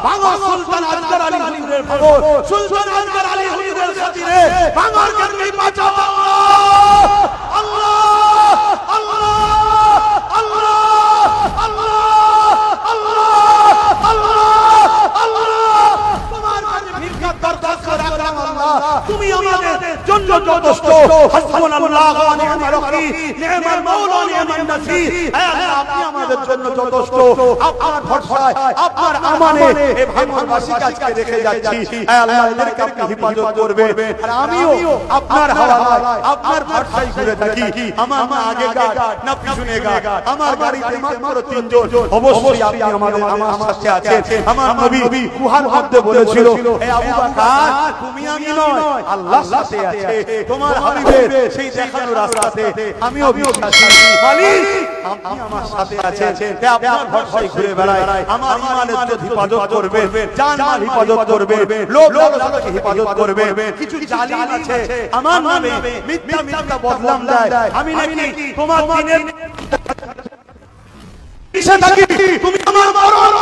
ভাঙো সুলতান আজগর আলী হুজুরের ভাঙো, সুলতান আজগর আলী হুজুরের খাতিরে ভাঙো কেমনি বাঁচাও আল্লাহ আল্লাহ আল্লাহ আল্লাহ আল্লাহ আল্লাহ আল্লাহ তোমার কাছে ভিক্ষা দরখাস্ত রাখলাম আল্লাহ, তুমি আমাদের জন্য যথেষ্ট। হাসবুনাল্লাহু ওয়া নি'মাল ওয়াকিল, নি'মাল মাওলা নি'মান নাসির। হে আল্লাহ, আপনি আমাদের জন্য যথেষ্ট। আপনার ভরসায়, আপনার আমানে এই ভাঙনবাসী কাজকে রেখে যাচ্ছি। হে আল্লাহ, এদেরকে আপনি হেফাজত করবেন। আর আমিও আপনার হাওয়ালায়, আপনার ভরসায় ঘুরে থাকি। আমার মা আগে গাড় না পিছনে গাড়, আমার গাড়িতে মাত্র তিনজন। অবশ্যই আপনি আমার সাথে আছেন। আমার নবী গুহার মধ্যে বলেছিল, হে আবু বকর, তুমি আমি নয়, আল্লাহর সাথে আছে। তোমার হাবিবের সেই দেখানো রাস্তাতে আমিও বিশ্বাসী। মালিক, আপনি আমার সাথে আছেন। হে আপনার ভরসায় ঘুরে বেড়াই। আমার ইমানের যদি হেফাজত করবেন, জান মাল হেফাজত করবেন, লোভ লালসাকে হেফাজত করবেন। কিছু জালিম আছে আমার নামে মিথ্যা মিথ্যা বদনাম দেয়, আমি নাকি তোমার দিনের কিসে থাকি, তুমি আমার মরণ